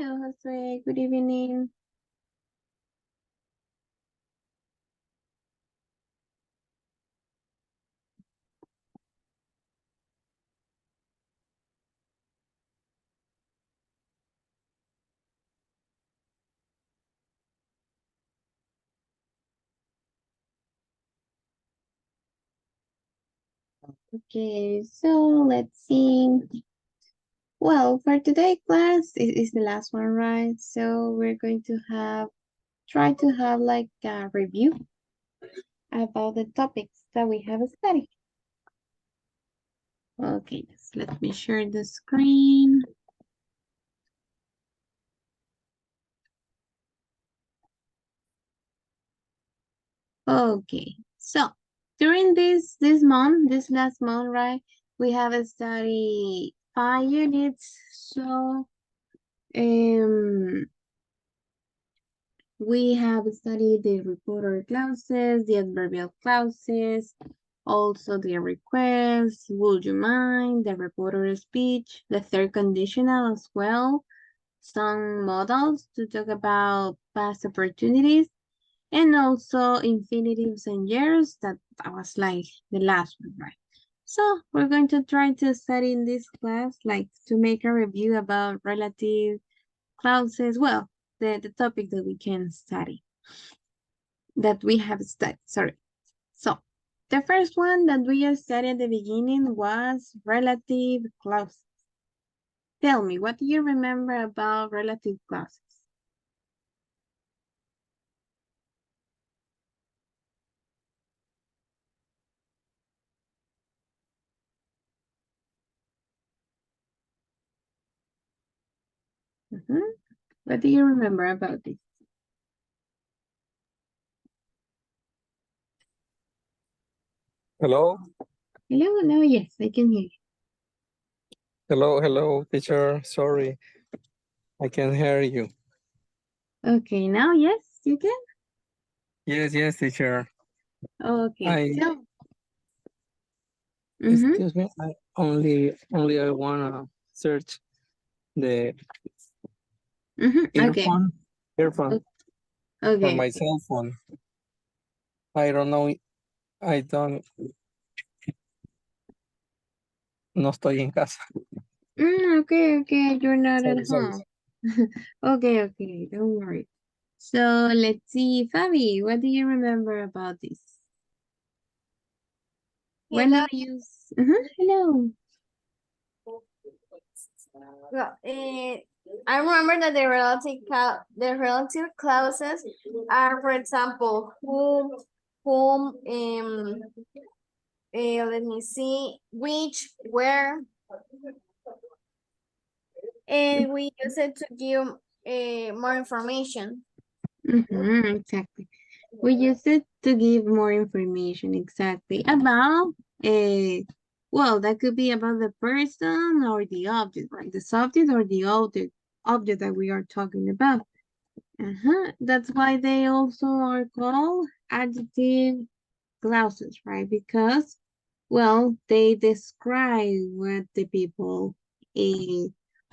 Hello, Jose. Good evening. Okay, so let's see. Well, for today class, it is the last one, right? So we're going to try to have like a review about the topics that we have studied. Okay, just let me share the screen. Okay, so during this last month, right, we have studied 5 units. So we have studied the reporter clauses, the adverbial clauses, also the request, would you mind, the reporter speech, the third conditional as well, some models to talk about past opportunities, and also infinitives and years. That was like the last one, right? So we're going to try to study in this class, like to make a review about relative clauses. Well, the topic that we can study, that we have studied, sorry. So the first one that we studied at the beginning was relative clauses. Tell me, what do you remember about relative clauses? What do you remember about this? Hello, Hello, no, yes, I can hear you. hello, teacher. Sorry, I can hear you. Okay, now yes, you can. Yes, teacher. Okay, I so excuse me. I only I wanna search the okay, earphone for okay, my cell phone. I don't know. I don't. No estoy en casa. okay, you're not at Sorry. home. Okay, don't worry. So let's see, Fabi, what do you remember about this? When do Hello. we use? Hello. Well, I remember that the relative clauses are, for example, whom, let me see, which, where, and we use it to give more information. Exactly. We use it to give more information exactly about well, that could be about the person or the object, right? The subject or the object that we are talking about. That's why they also are called adjective clauses, right? Because, well, they describe what the people eh,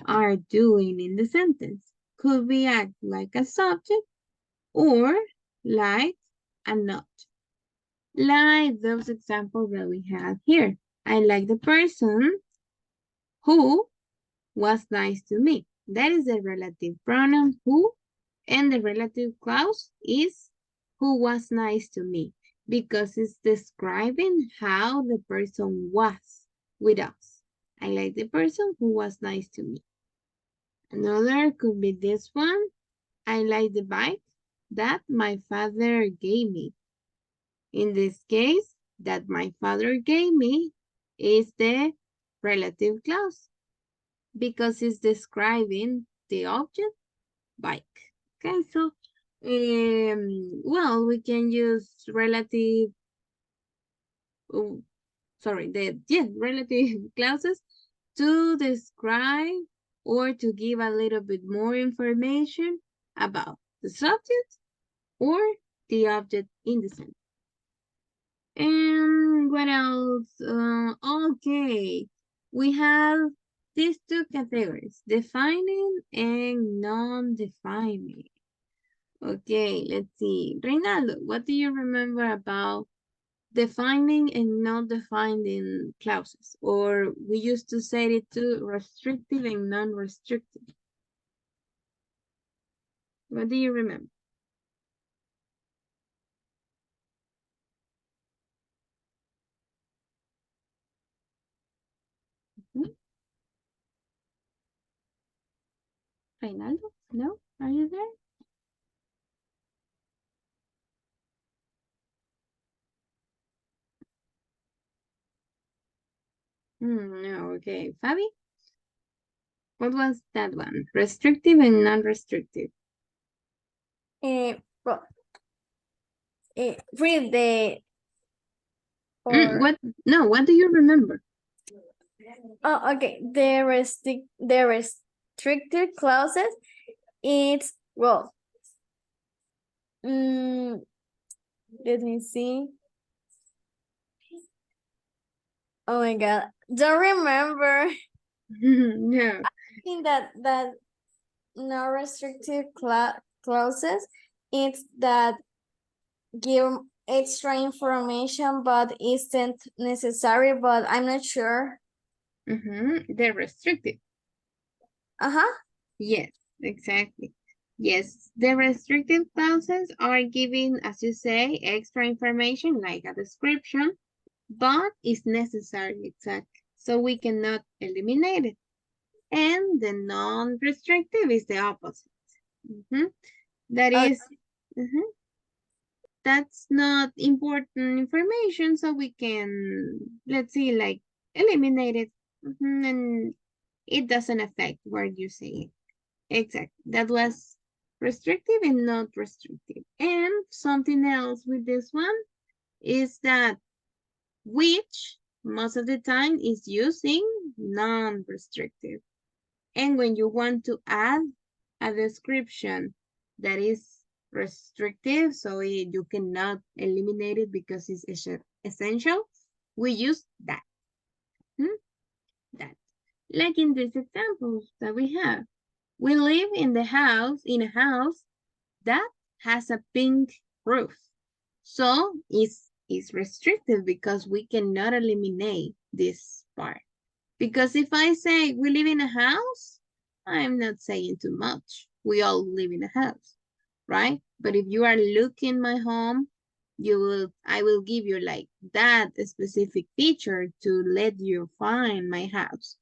are doing in the sentence. Could be act like a subject or like a not. Like those examples that we have here. I like the person who was nice to me. That is the relative pronoun who, and the relative clause is who was nice to me because it's describing how the person was with us. I like the person who was nice to me. Another could be this one. I like the bike that my father gave me. In this case, that my father gave me is the relative clause because it's describing the object bike. Okay, so well, we can use relative, oh, sorry, relative clauses to describe or to give a little bit more information about the subject or the object in the sentence. And what else? Okay, we have these two categories, defining and non-defining. Okay, let's see. Reynaldo, what do you remember about defining and non-defining clauses? Or we used to say it too, restrictive and non-restrictive. What do you remember? Hmm? Reynaldo? No? Are you there? No, okay. Fabi? What was that one? Restrictive and non-restrictive. Well, read the or What? No, what do you remember? oh, okay. The restricted clauses. It's well. Let me see. Oh my god, don't remember. No. I think that no restricted clauses. It's that give extra information but isn't necessary. But I'm not sure. They're restrictive. Uh-huh. Yes, exactly. Yes, the restrictive clauses are giving, as you say, extra information like a description, but it's necessary, exactly. So we cannot eliminate it. And the non-restrictive is the opposite. That Oh. is, mhm, that's not important information, so we can, let's see, like eliminate it. And it doesn't affect what you say. Exactly. That was restrictive and not restrictive. And something else with this one is that which most of the time is using non-restrictive. And when you want to add a description that is restrictive, so you cannot eliminate it because it's essential, we use that. That. Like in these examples that we have. We live in a house that has a pink roof. So it's restricted because we cannot eliminate this part. Because if I say we live in a house, I'm not saying too much. We all live in a house, right? But if you are looking my home, I will give you like that specific feature to let you find my house.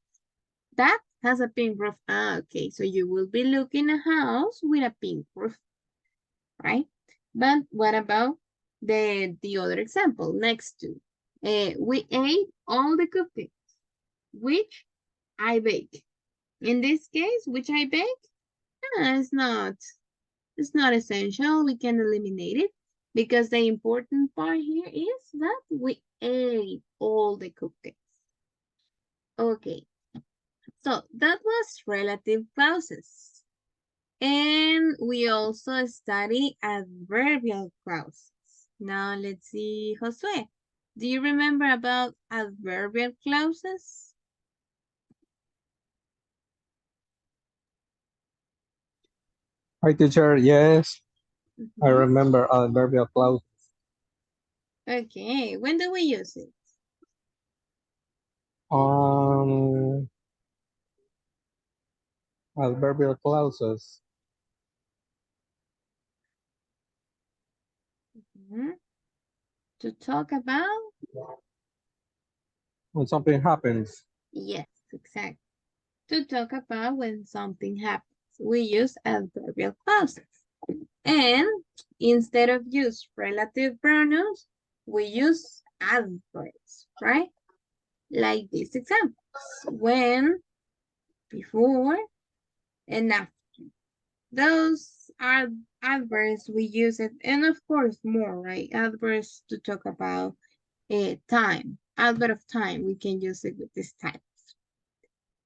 That has a pink roof. Ah, okay. So you will be looking a house with a pink roof, right? But what about the other example next to? We ate all the cupcakes, which I bake. In this case, which I bake, it's not essential. We can eliminate it because the important part here is that we ate all the cupcakes. Okay, so that was relative clauses. And we also study adverbial clauses. Now let's see, Josue. Do you remember about adverbial clauses? Hi, teacher. Yes, I Mhm. remember adverbial clause. Okay, when do we use it? Um, adverbial clauses. Mhm. To talk about? When something happens. Yes, exactly. To talk about when something happens. We use adverbial clauses. And instead of use relative pronouns, we use adverbs, right? Like these examples. When, before, and after. Those are adverbs we use it, and of course more, right? Adverbs to talk about time. Adverb of time, we can use it with this types.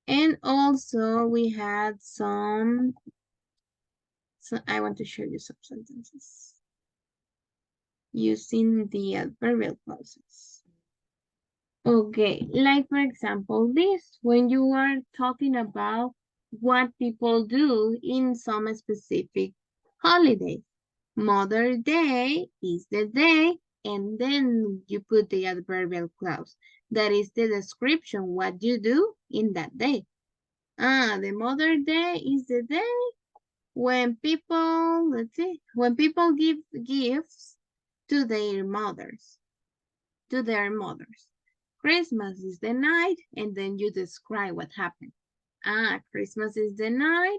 And also we had some, so I want to show you some sentences using the adverbial clauses. Okay, like for example, this, when you are talking about what people do in some specific holiday. Mother Day is the day, and then you put the adverbial clause. That is the description, what you do in that day. The Mother Day is the day when people, let's see, when people give gifts to their mothers, to their mothers. Christmas is the night, and then you describe what happened. Christmas is the night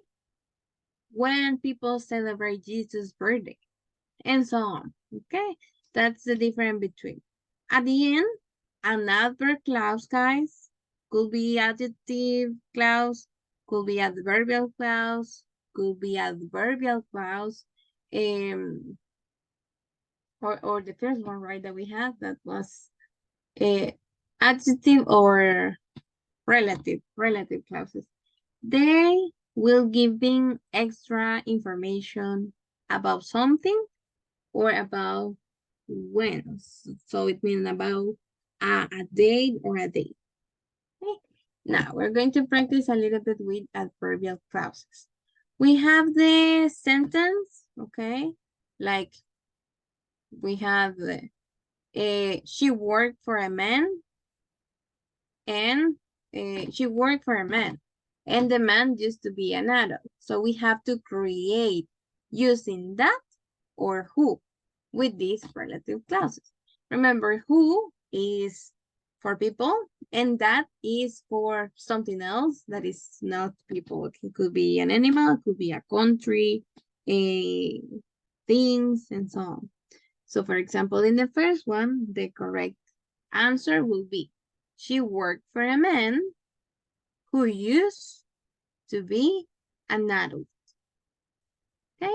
when people celebrate Jesus' birthday, and so on. Okay, that's the difference between. At the end, an adverb clause, guys, could be adjective clause, could be adverbial clause, could be adverbial clause, um, or the first one, right, that we had, that was adjective or relative clauses. They will giving extra information about something or about when. So it means about a date or a date. Okay. Now we're going to practice a little bit with adverbial clauses. We have the sentence, okay? Like we have the, she worked for a man and she worked for a man and the man used to be an adult. So we have to create using that or who with these relative clauses. Remember, who is for people and that is for something else that is not people. It could be an animal, it could be a country, a things, and so on. So for example, in the first one, the correct answer will be, she worked for a man who used to be an adult. Okay,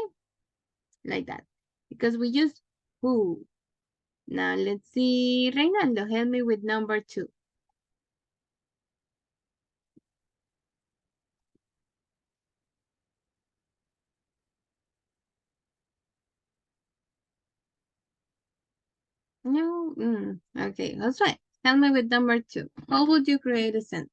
like that. Because we use who. Now let's see, Reinaldo, help me with number 2. No, okay, that's right. Help me with number 2. How would you create a sentence?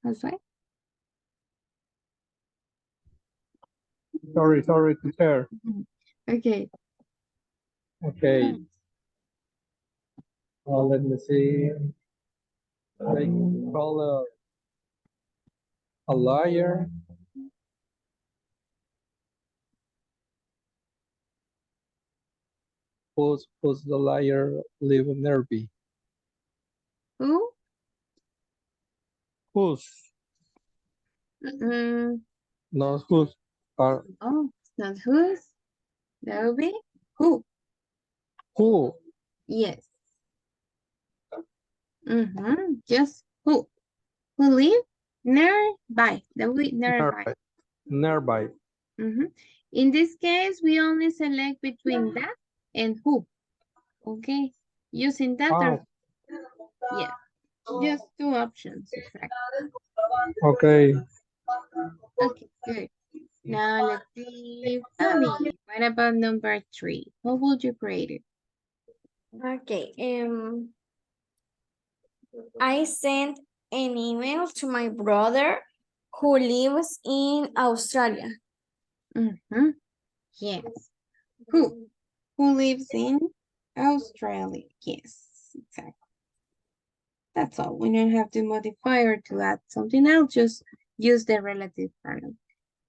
That's right. Sorry, teacher. Okay. Okay. Let me see. They call a liar. Who's the liar live nearby? Who? Who's? Not who's are Oh, it's not whose. That would be who. who? Yes. Just who. Who live nearby. That would be nearby. Nearby. In this case, we only select between that and who. Okay. Using that or yeah. Just 2 options. Exactly. Okay. Okay, good. Now let's see. Fabi, what about number 3? How would you create it? Okay. I sent an email to my brother who lives in Australia. Yes. Who? Who lives in Australia? Yes, exactly. That's all. We don't have to modify or to add something else. Just use the relative pronoun.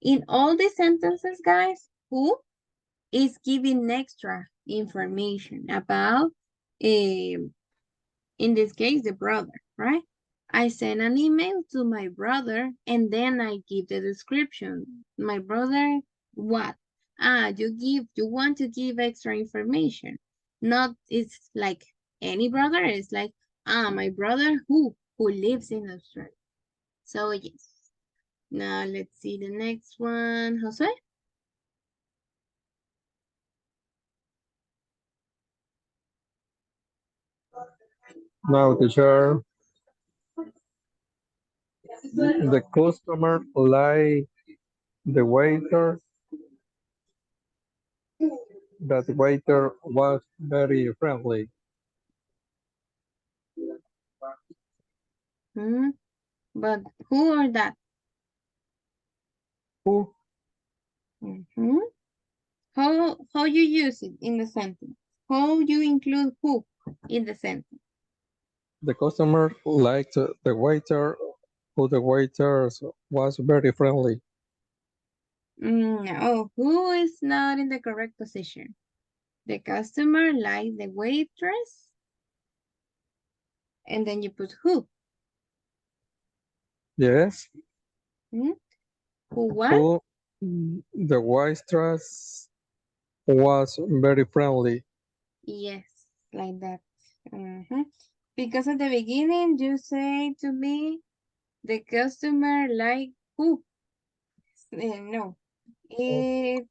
In all the sentences, guys, who is giving extra information about, in this case, the brother, right? I send an email to my brother and then I give the description. My brother, what? You want to give extra information. Not, it's like any brother, it's like, my brother who lives in Australia. So yes. Now let's see the next one. Jose? Now, teacher, the customer like the waiter. That waiter was very friendly. Hmm. But who or that? Who? Mhm. How you use it in the sentence? How you include who in the sentence? The customer liked the waiter. Who the waiter was very friendly. No, who is not in the correct position? The customer liked the waitress, and then you put who? Yes. Hmm? Who what? Who? The waitress was very friendly. Yes, like that. Mhm. Because at the beginning you say to me, the customer like who? No, it's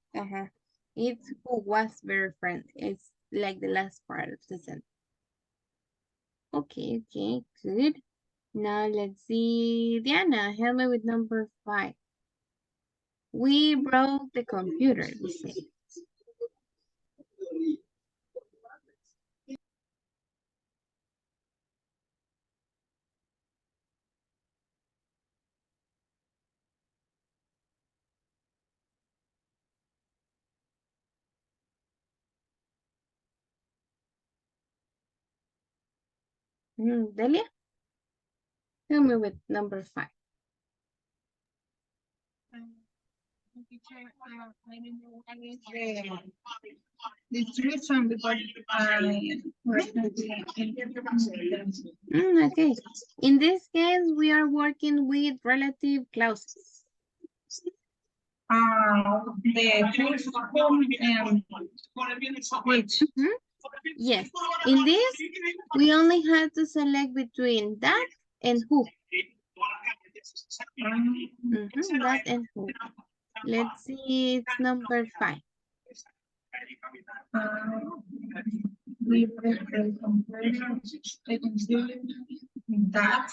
who was very friendly. It's like the last part of the sentence. Okay, good. Now let's see. Diana, help me with number 5. We broke the computer, we say. Delia, help me with number 5. Distribution because Okay. In this case, we are working with relative clauses. the first which Mhm. Yes. In this, we only have to select between that and who. That and who. Let's see, it's number 5. we prefer comparison that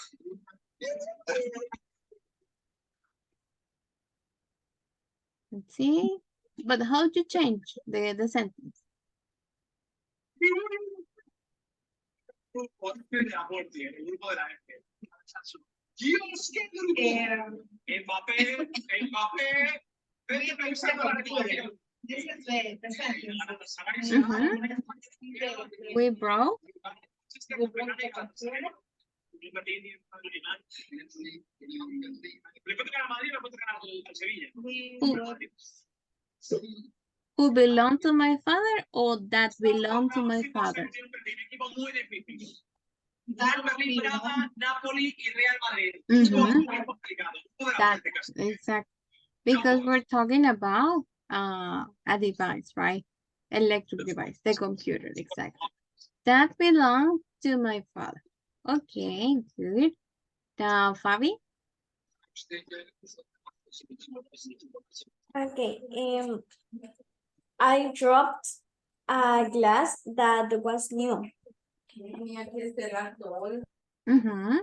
Let's see. But how to change the sentence? this is the sentence. We broke. Who, who belong to my father or that belong to my father? Mhm. That, exactly. Because we're talking about a device, right? Electric device, the computer, exactly. That belongs to my father. Okay, good. Now, Fabi? Okay, I dropped a glass that was new. Mm-hmm.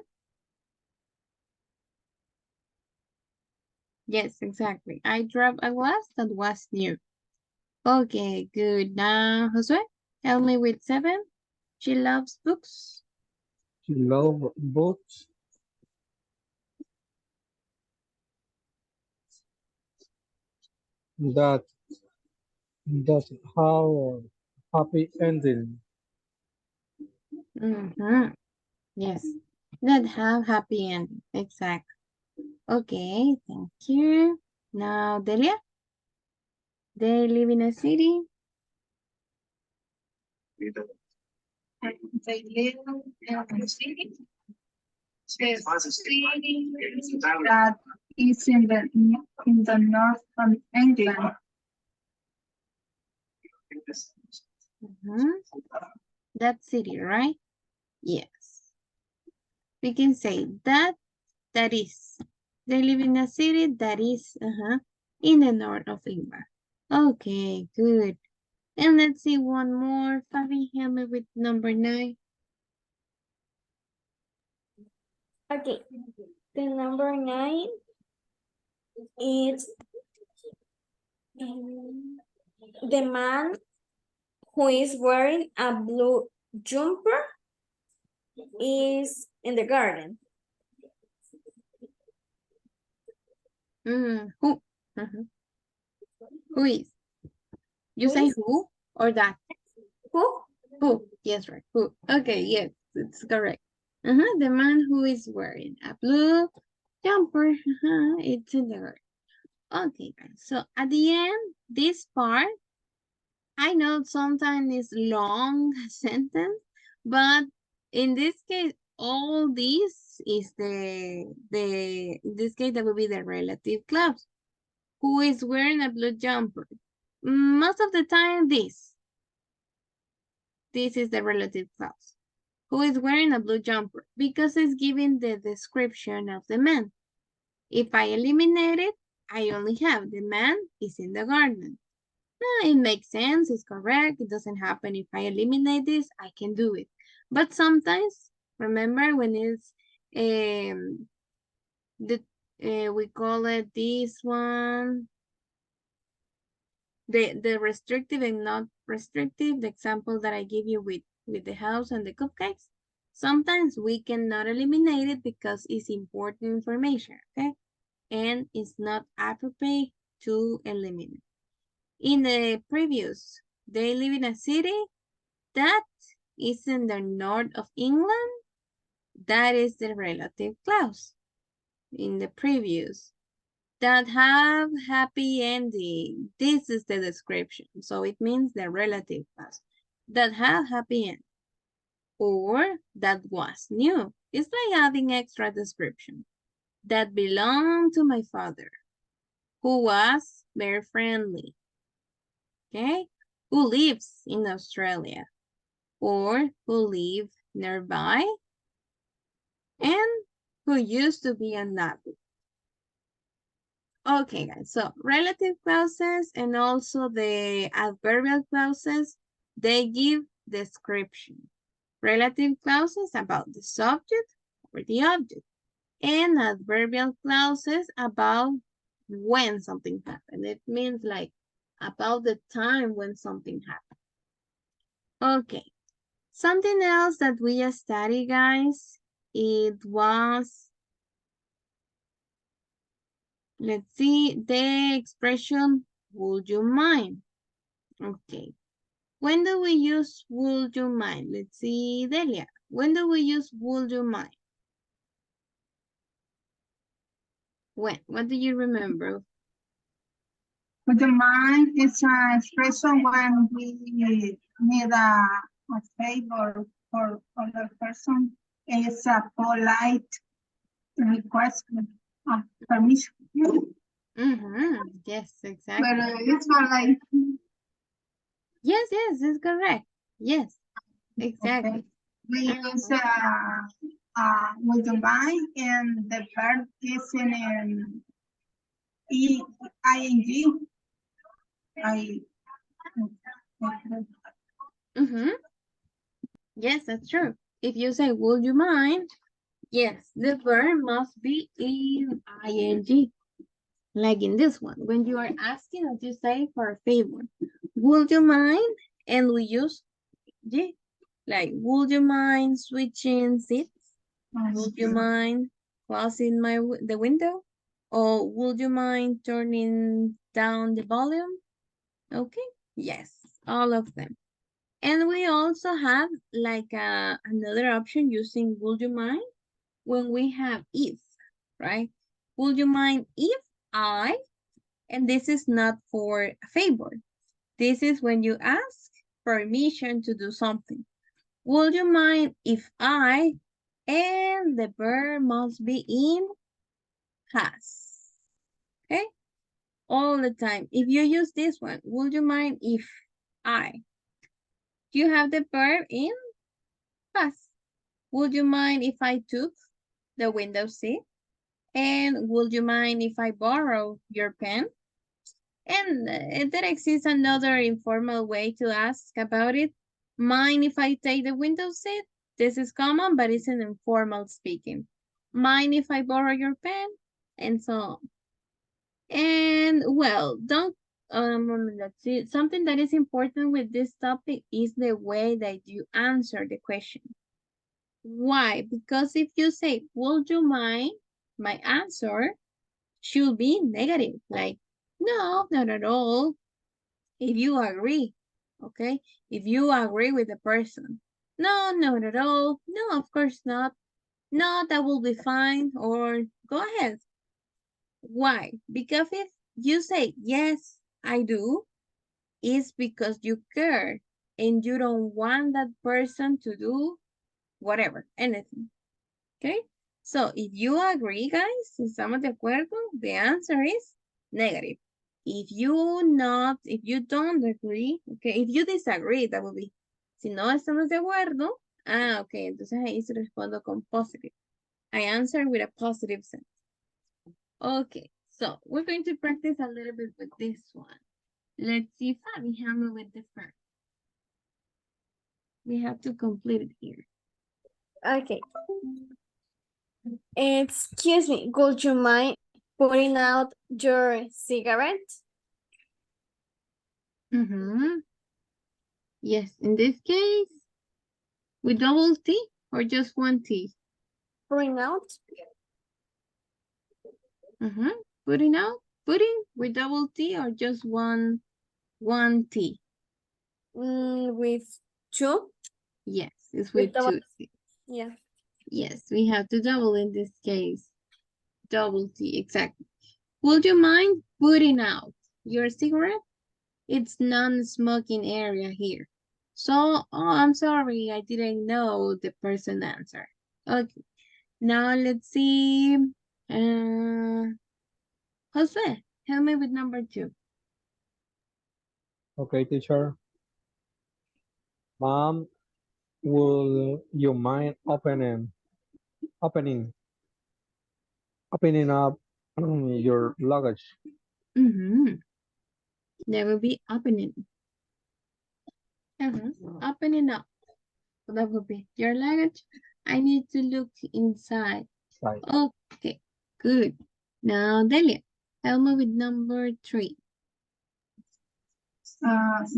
Yes, exactly. I dropped a glass that was new. Okay, good. Now, Josue, help me with 7. She loves books. She loved books. That how happy ending. Mm-hmm. Yes, that have happy ending. Exactly. Okay, thank you. Now, Delia? They live in a city. They live in a city. The city that is in the north of England. Mhm. That city, right? Yes. We can say that is. They live in a city that is in the north of England. Okay, good. And let's see one more. Fabi, help me with number 9. Okay, the number 9 is the man who is wearing a blue jumper is in the garden. Who? Mhm. Who is? You Who say is? who or that? Who? Who? Yes, right. Who? Okay, yes, it's correct. The man who is wearing a blue jumper. It's in the garden. Okay, guys. So at the end, this part, I know sometimes it's long sentence, but in this case, all this is in this case, that will be the relative clause. Who is wearing a blue jumper? Most of the time, this is the relative clause. Who is wearing a blue jumper? Because it's giving the description of the man. If I eliminate it, I only have the man is in the garden. It makes sense, it's correct, it doesn't happen. If I eliminate this, I can do it. But sometimes, remember when it's, we call it this one, the restrictive and not restrictive, the example that I give you with the house and the cupcakes. Sometimes we cannot eliminate it because it's important information, okay? And it's not appropriate to eliminate. In the previous, they live in a city that is in the north of England. That is the relative clause. In the previous, that have happy ending. This is the description. So it means the relative clause. That have happy end. Or that was new. It's like adding extra description. That belonged to my father, who was very friendly. Okay? Who lives in Australia, or who live nearby, and who used to be a native. Okay, guys, so relative clauses and also the adverbial clauses, they give description. Relative clauses about the subject or the object, and adverbial clauses about when something happened. It means like about the time when something happened. Okay, something else that we studied, guys, it was, let's see, the expression, would you mind? Okay. When do we use would you mind? Let's see, Delia. When do we use would you mind? When? What do you remember? Would you mind is an expression when we need a favor for other person. It's a polite request of permission. Yes, exactly. But it's for like, Yes, it's correct. Yes, exactly. okay. We use would you mind, and the verb is in ing. Yes, that's true. If you say, would you mind? Yes, the verb must be in ing. Like in this one, when you are asking, as you say, for a favor, would you mind? And we use yeah, like, would you mind switching seats? Would you mind closing the window? Or would you mind turning down the volume? Okay, yes, all of them. And we also have like another option using would you mind when we have if, right? Would you mind if I, and this is not for a favor. This is when you ask permission to do something. Would you mind if I, and the verb must be in has. Okay? All the time. If you use this one, would you mind if I? You have the verb in has. Would you mind if I took the window seat? And would you mind if I borrow your pen? And there exists another informal way to ask about it. Mind if I take the window seat? This is common, but it's an informal speaking. Mind if I borrow your pen? And so on. And well, don't let's see. Something that is important with this topic is the way that you answer the question. Why? Because if you say, would you mind? My answer should be negative, like, no, not at all. If you agree, okay? If you agree with the person, no, not at all. No, of course not. No, that will be fine. Or go ahead. Why? Because if you say, yes, I do, it's because you care and you don't want that person to do whatever, anything. Okay? So if you agree, guys, si estamos de acuerdo, the answer is negative. If you don't agree, okay, if you disagree, that would be, si no estamos de acuerdo, okay, entonces ahí se respondo con positive. I answer with a positive sense. Okay, so we're going to practice a little bit with this one. Let's see, Fabi, help me with the first. We have to complete it here. Okay. Excuse me, would you mind putting out your cigarette? Yes, in this case, with double T or just one T? Putting out? Putting out, putting with double T or just one T? With two? Yes, it's With with double two T. Yeah. Yes, we have to double in this case. Double T, exactly. Would you mind putting out your cigarette? It's non-smoking area here. So, oh, I'm sorry, I didn't know the person answer. Okay, now let's see. Jose, help me with number 2. Okay, teacher. Mom, will you mind opening up your luggage? That will be opening. Opening up. So that would be your luggage. I need to look inside. Right. Okay, good. Now, Delia, help me with number 3.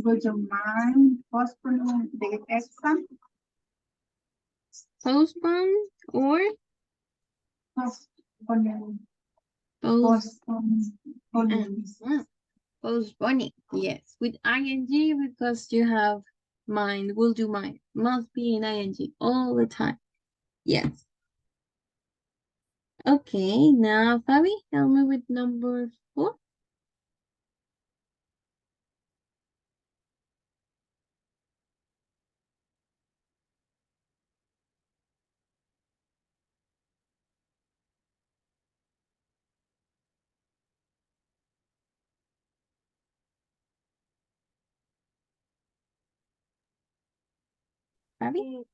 Would you mind postponing the exam? Postpone or Postponing. post Postponing. postponing. Yes, with ing because you have mind. Will do mind. Must be in ing all the time. Yes. Okay, now Fabi, help me with number 4. Fabi?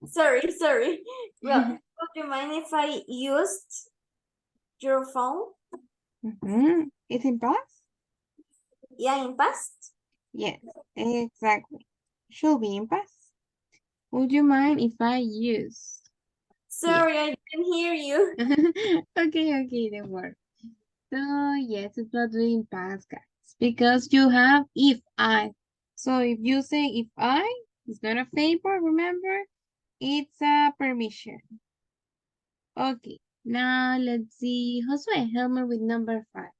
Sorry. Well, would you mind if I used your phone? It's in past? Yeah, in past? Yes, exactly. Should be in past. Would you mind if I use? Sorry, I didn't hear you. Okay, don't worry. So yes, it's not doing past, guys, because you have if I. So if you say if I, it's not a favor, remember? It's a permission. Okay, now let's see. Josue, help me with number 5.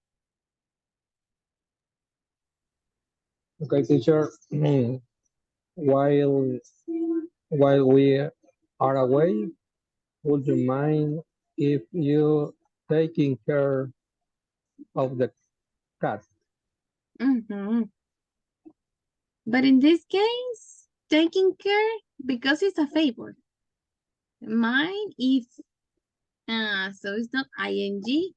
Okay, teacher. While we are away, would you mind if you taking care of the cat? But in this case, taking care because it's a favor. Mine if so it's not ing.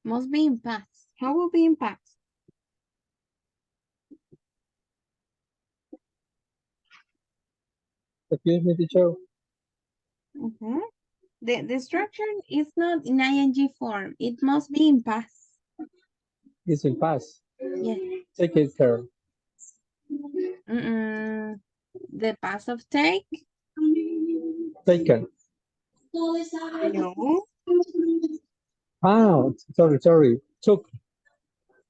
Must be in past. How will be in past? Excuse me, teacher. The structure is not in ing form. It must be in past. It's in past. Yes. Taking care. The past of take. Taken. No. Ah, sorry. Took.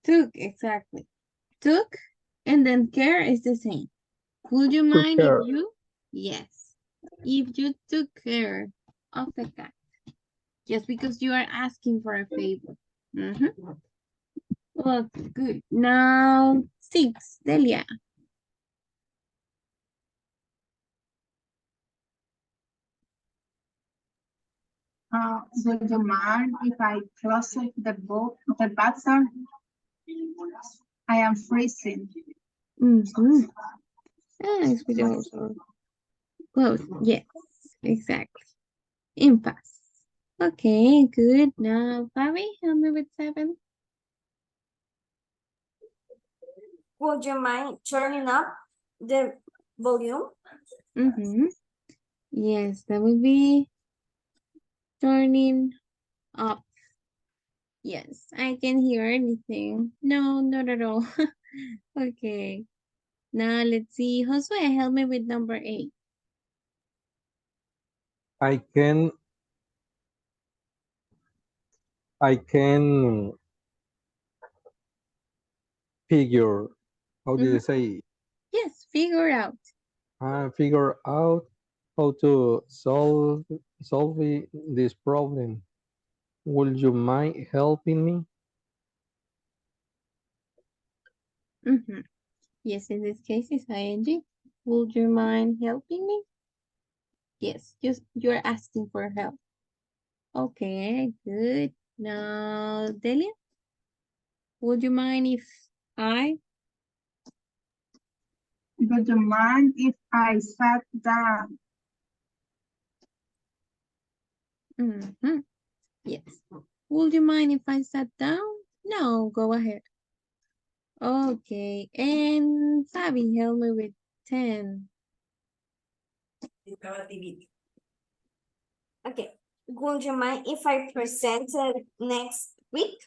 Took, exactly. Took, and then care is the same. Would you Took mind if care. you? Yes. If you took care of the cat. Just because you are asking for a favor. Well, good. Now, 6, Delia. Would you mind if I close the bathroom? I am freezing. It's with also close. Yes, exactly. Impasse. Okay, good. Now, Fabi, help me with 7. Would you mind turning up the volume? Yes, that would be turning up. Yes, I can hear anything. No, not at all. Okay. Now let's see. Josue, help me with number 8. I can figure. How do you say? Yes, figure out. Figure out how to solve this problem. Would you mind helping me? Yes, in this case it's ing. Would you mind helping me? Yes, just you're asking for help. Okay, good. Now, Delia, would you mind if I? Would you mind if I sat down? Yes. Would you mind if I sat down? No, go ahead. Okay, and Fabi, help me with 10. Okay. Would you mind if I present it next week?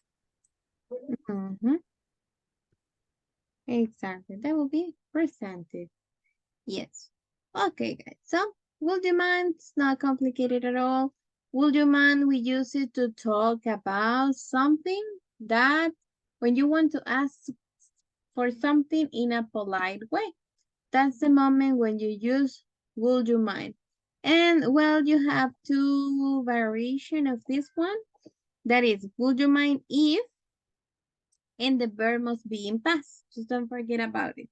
Exactly, that will be presented. Yes. Okay, guys. So, would you mind? It's not complicated at all. Would you mind we use it to talk about something that when you want to ask for something in a polite way? That's the moment when you use would you mind. And well, you have 2 variation of this one. That is, would you mind if, and the verb must be in past. Just don't forget about it.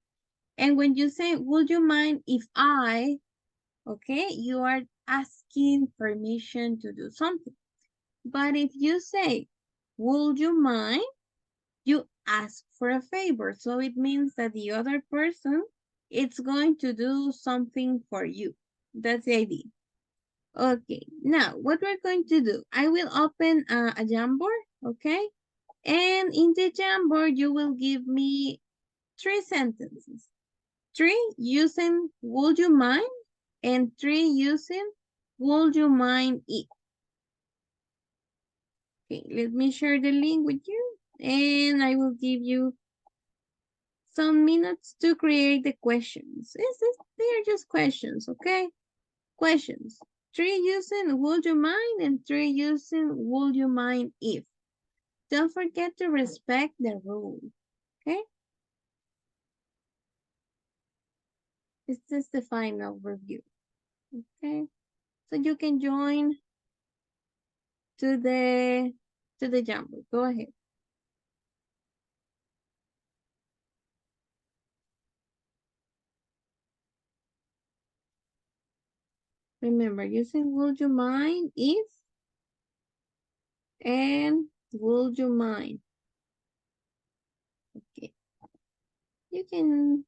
And when you say, would you mind if I, okay, you are asking permission to do something. But if you say, would you mind, you ask for a favor. So it means that the other person is going to do something for you. That's the idea. Okay, now what we're going to do, I will open a Jamboard, okay? And in the Jamboard, you will give me 3 sentences. 3 using would you mind, and 3 using would you mind if. Okay, let me share the link with you, and I will give you some minutes to create the questions. They are just questions, okay? Questions. 3 using would you mind, and 3 using would you mind if. Don't forget to respect the rule, okay? This is the final review, okay? So you can join to the Jamboard. Go ahead. Remember, using would you mind if and would you mind. Okay. You can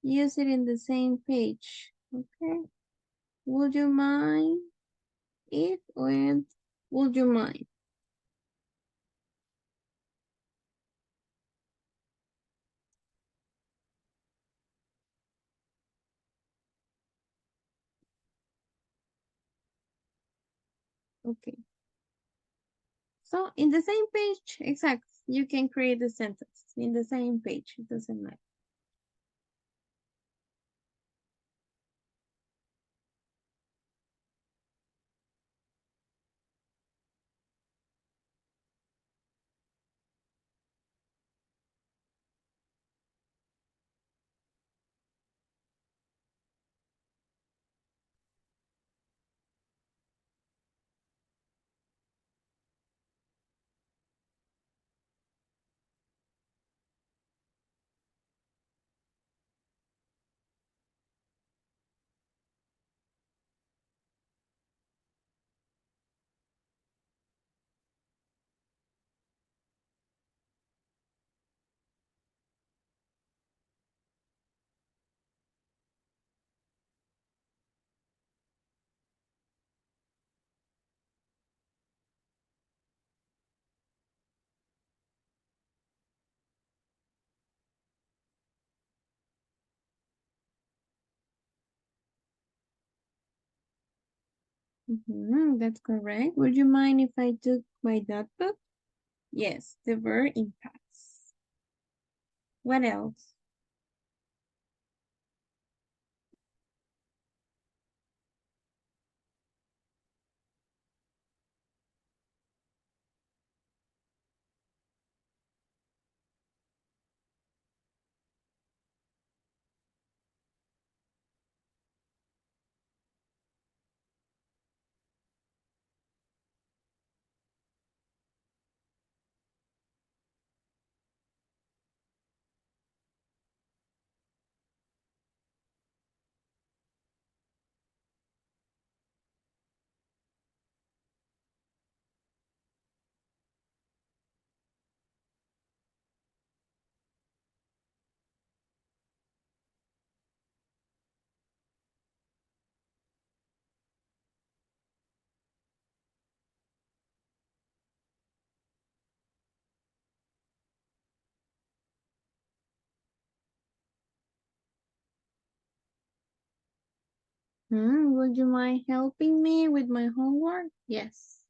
use it in the same page. Okay. Would you mind if and would you mind? Okay. So in the same page, exactly. You can create the sentence in the same page. It doesn't matter. That's correct. Would you mind if I took my notebook? Yes, the verb impacts. What else? Would you mind helping me with my homework? Yes,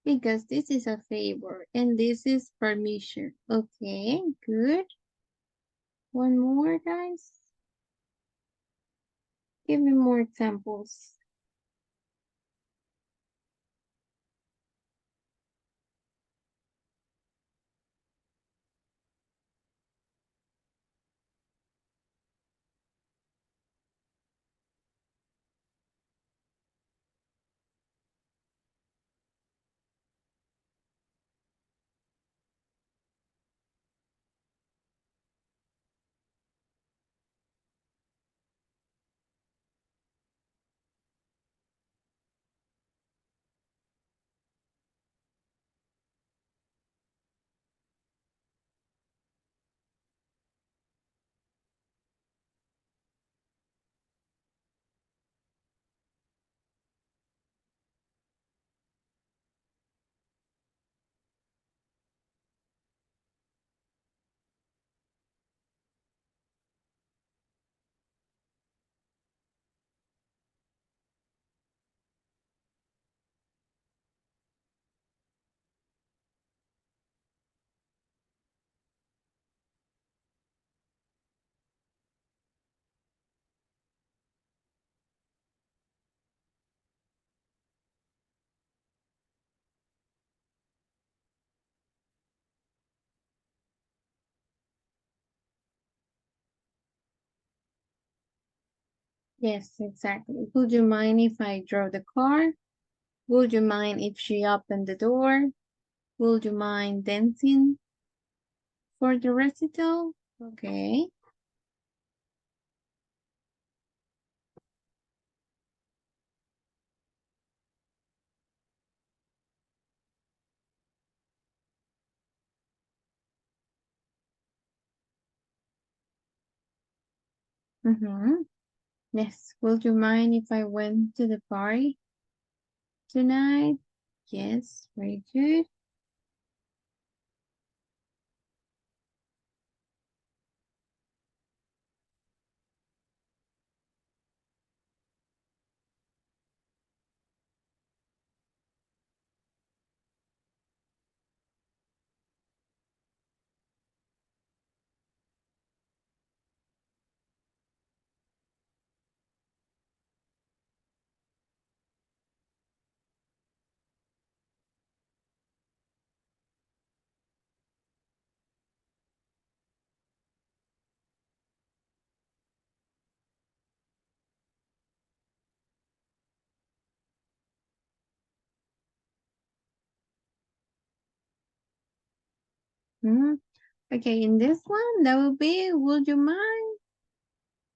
because this is a favor and this is permission. Okay, good. One more, guys. Give me more examples. Yes, exactly. Would you mind if I drove the car? Would you mind if she opened the door? Would you mind dancing for the recital? Okay. Yes. Would you mind if I went to the party tonight? Yes, very good. Hmm. Okay, in this one, that will be, would you mind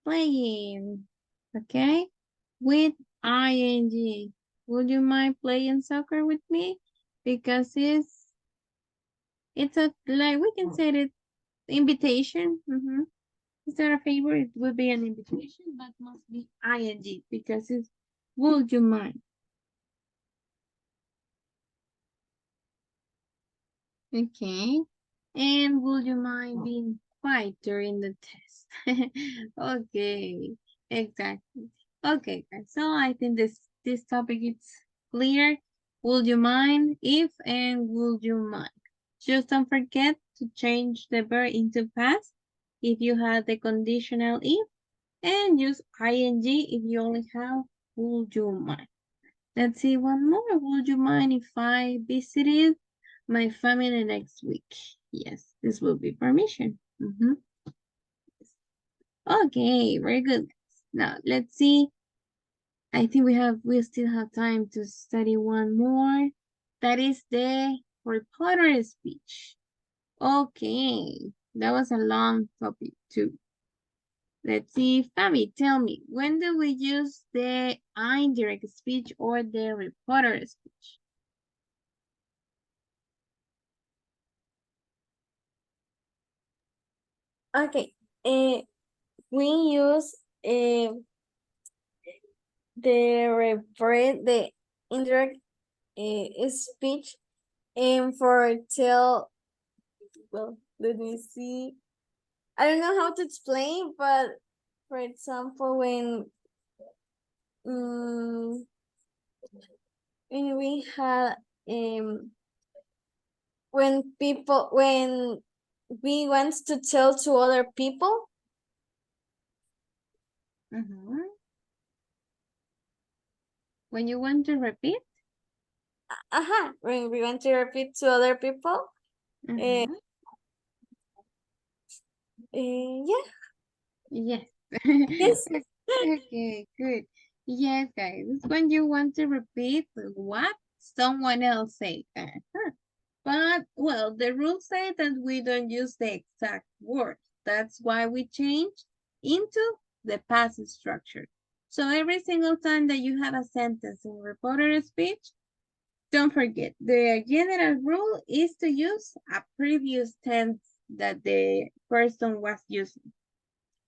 playing? Okay, with ing. Would you mind playing soccer with me? Because it's a, like, we can say it invitation. Instead of favor, it would be an invitation, but must be ing because it's would you mind? Okay. And would you mind being quiet during the test? Okay, exactly. Okay, guys. So I think this topic is clear. Would you mind if and would you mind? Just don't forget to change the verb into past if you have the conditional if, and use ing if you only have would you mind. Let's see one more. Would you mind if I visited my family next week? Yes, this will be permission. Okay, very good. Now let's see. I think we still have time to study one more. That is the reporter speech. Okay, that was a long topic too. Let's see, Fabi, tell me, when do we use the indirect speech or the reporter speech? Okay. We use the indirect speech and for tell, well, let me see. I don't know how to explain, but for example, when we had when we want to tell to other people. When you want to repeat? When we want to repeat to other people. Yeah. Yes. Yes. Okay, good. Yes, guys. It's when you want to repeat what someone else said. But, well, the rules say that we don't use the exact word. That's why we change into the past structure. So every single time that you have a sentence in reporter speech, don't forget, the general rule is to use a previous tense that the person was using.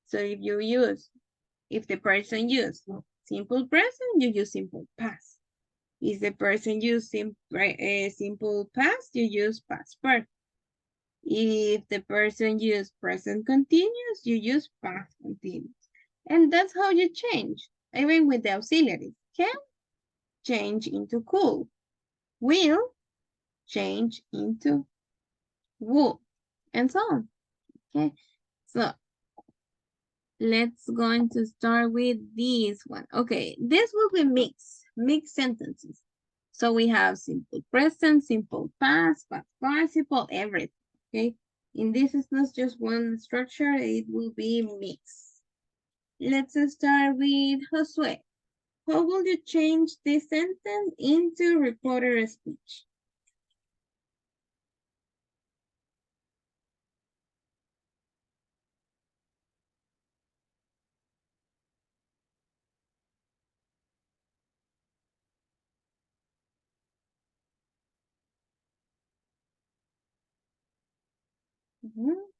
So if the person used simple present, you use simple past. If the person used simple past, you use past perfect. If the person used present continuous, you use past continuous. And that's how you change, even with the auxiliaries. Can change into could. Will change into would, and so on. Okay, so let's going to start with this one. Okay, this will be mixed sentences. So we have simple present, simple past, past participle, everything. Okay, in this is not just one structure, it will be mixed. Let's start with Josue. How will you change this sentence into reporter speech?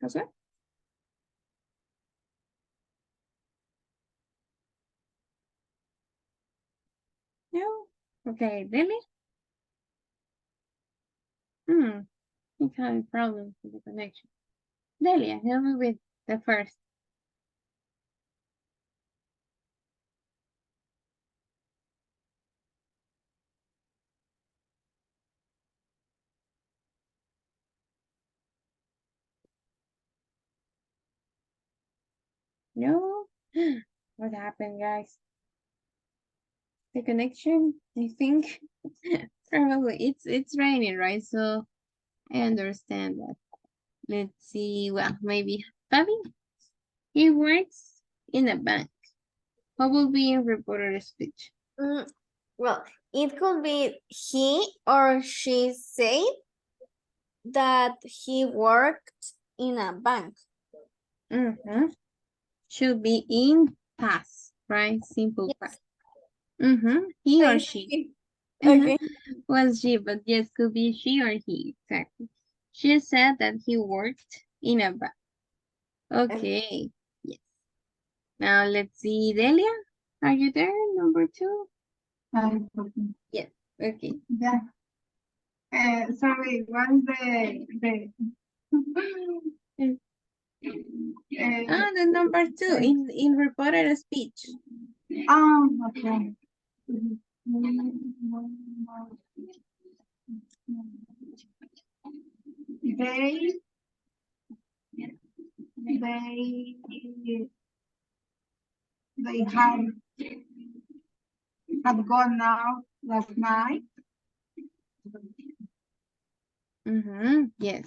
Josue? No? Okay, Deli? He's having problems with the connection. Delia, help me with the first. No? What happened, guys? The connection, I think. Probably it's raining, right? So I understand that. Let's see. Well, maybe Fabi. He works in a bank. What will be in reporter speech? Well, it could be he or she said that he worked in a bank. Should be in past, right? Simple past. He or she. Okay. Was she, but yes, could be she or he. Exactly. She said that he worked in a bank. Okay. Yes. Now let's see, Delia. Are you there? Number 2? Yes. Okay. Yeah. Sorry, what's the The number 2 in reported speech. okay. They they had gone out last night. Yes.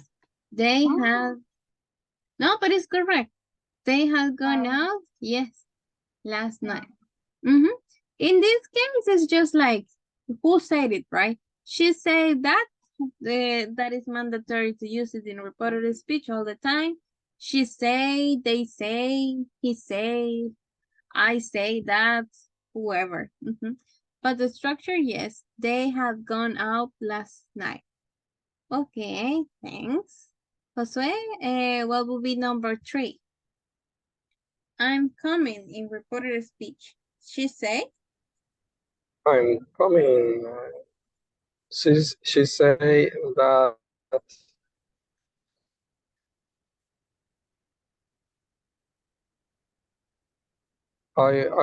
They Oh. have, no, but it's correct. They had gone Oh. out, yes, last night. In this case, it's just like, who said it, right? She said that, that is mandatory to use it in reported speech all the time. She say, they say, he say, I say that, whoever. But the structure, yes, they had gone out last night. Okay, thanks. Josue, what will be number 3? I'm coming in reported speech. She say, I'm coming. She say that I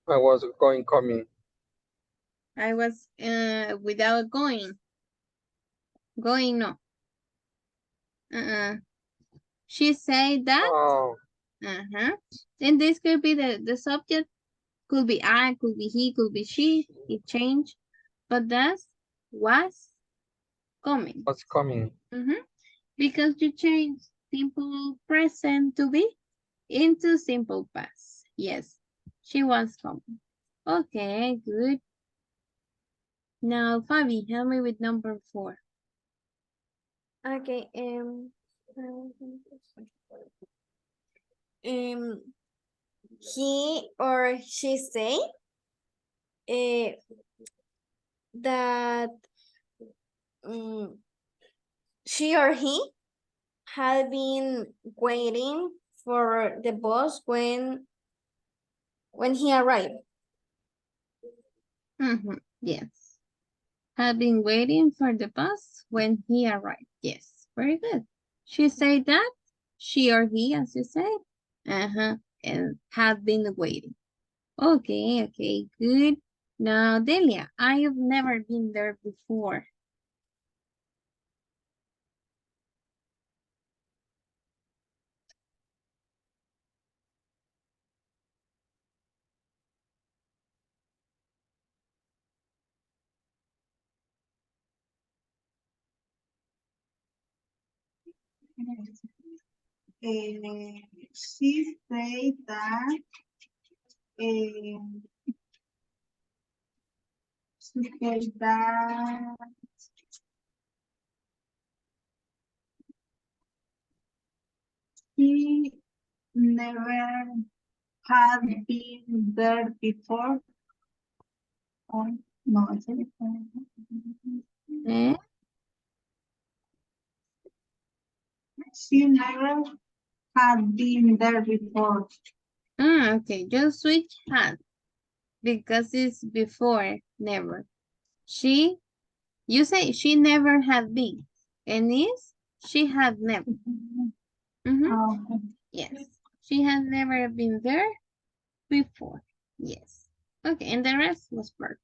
was going coming. I was without going. Going, no. She said that. Oh, And this could be the subject. Could be I, could be he, could be she. It changed. But that's was coming. was coming. Because you change simple present to be into simple past. Yes, she was coming. Okay, good. Now, Fabi, help me with number 4. Okay, he or she say that she or he had been waiting for the bus when he arrived. Yes. Had been waiting for the bus when he arrived. Yes, very good. She said that, she or he, as you said, and had been waiting. Okay, okay, good. Now, Delia, I have never been there before. She said that she said that she never had been there before. Oh, no, I said it. Eh? She never had been there before. Okay, just switch had because it's before, never. You say she never had been, and is she had never. Okay. Yes, she had never been there before. Yes. Okay, and the rest was perfect.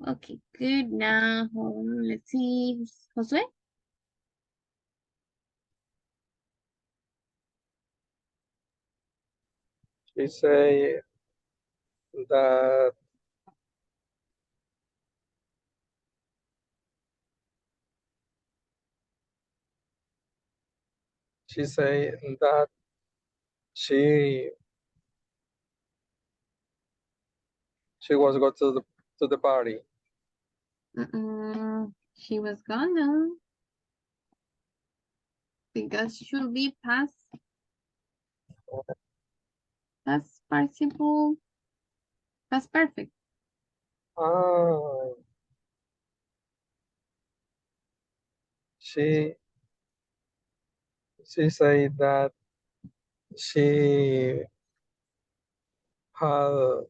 Okay, good. Now, let's see. Josue? She say that she say that she was go to the party. She was gonna. Because should be past participle, past perfect. Ah, she say that she had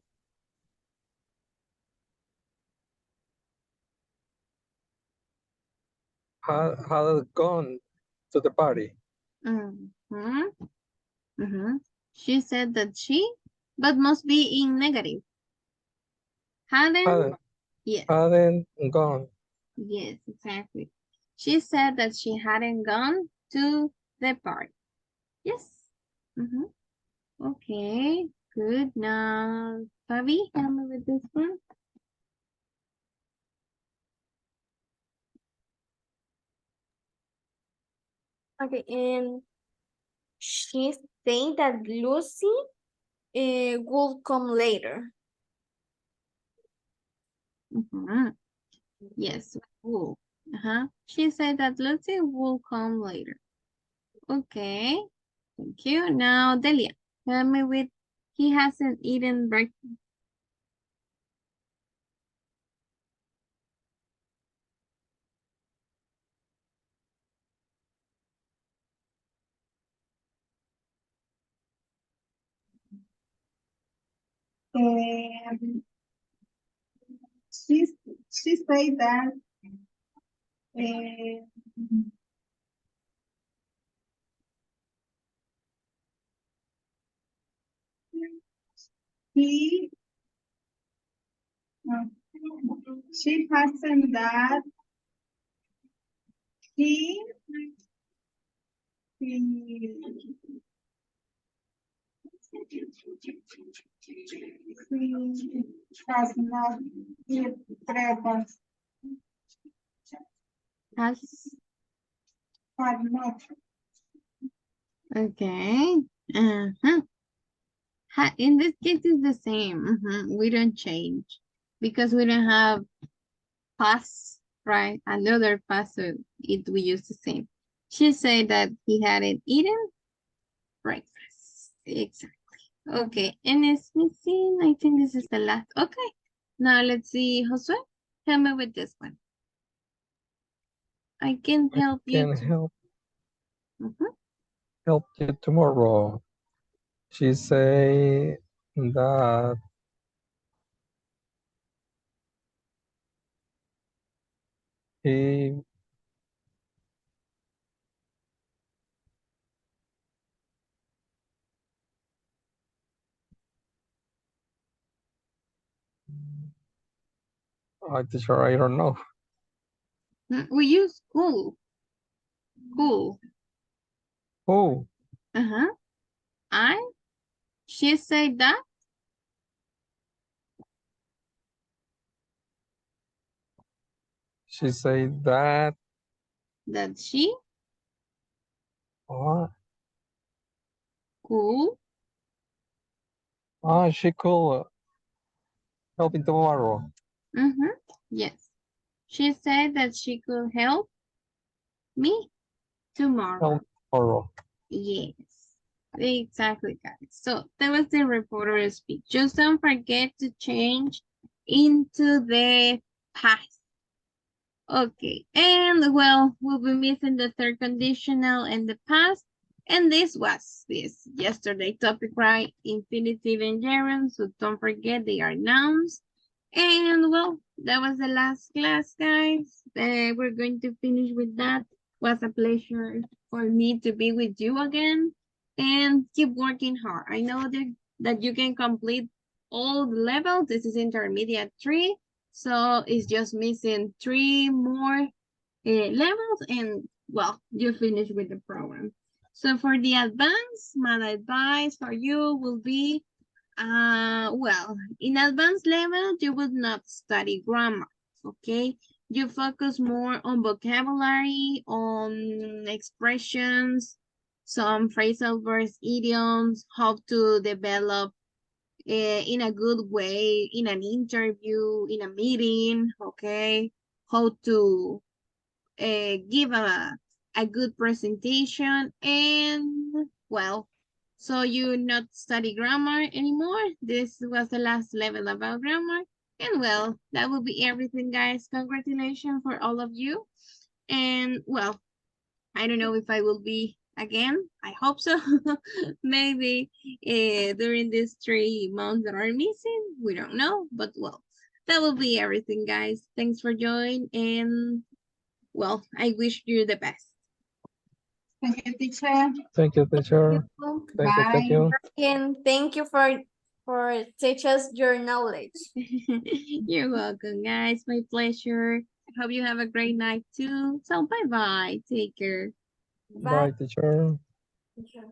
gone to the party. She said that she, but must be in negative. Hadn't, yes, hadn't gone. yes, exactly. She said that she hadn't gone to the park. Yes. Mm-hmm. Okay, good. Now, Fabi, help me with this one. Okay, and she's saying that Lucy will come later. Mm-hmm. Yes, will. Uh-huh. She said that Lucy will come later. Okay, thank you. Now, Delia, help me with he hasn't eaten breakfast. Um, she she said that he she hasn't that he he he has not eaten breakfast. Has Had not. okay. Uh-huh. In this case, it's the same. We don't change because we don't have past, right? Another past, so we use the same. She said that he hadn't eaten breakfast. Exactly. Okay, and it's missing. I think this is the last. Okay, now let's see, Josue. Help me with this one. I can help you. Can help Mhm. help you tomorrow. She say that he teacher, I don't know. We use cool. Cool. Oh, Uh-huh. She said that. she say that That she uh, cool. she could help me tomorrow. Yes. She said that she could help me tomorrow. Help tomorrow. Yes. Exactly, guys. So that was the reporter speech. Just don't forget to change into the past. Okay, and well, we'll be missing the third conditional and the past. And this was this yesterday topic, right? Infinitive and gerund. So don't forget they are nouns. And well, that was the last class, guys. We're going to finish with that. It was a pleasure for me to be with you again. And keep working hard. I know that you can complete all the levels. This is intermediate 3. So it's just missing 3 more levels and well, you finish with the program. So for the advanced, my advice for you will be, well, in advanced level, you will not study grammar, okay? You focus more on vocabulary, on expressions, some phrasal verbs, idioms, how to develop in a good way in an interview, in a meeting, okay? How to give a good presentation and well, so you not study grammar anymore. This was the last level about grammar. And well, that will be everything, guys. Congratulations for all of you. And well, I don't know if I will be again. I hope so. Maybe during these 3 months that are missing. We don't know, but well, that will be everything, guys. Thanks for joining, and well, I wish you the best. Thank you, teacher. Thank you, teacher. You. Thank you, thank Bye. you. And thank you for for teach us your knowledge. You're welcome, guys. My pleasure. I hope you have a great night too. So bye bye. Take care. Bye. Bye, teacher. Teacher.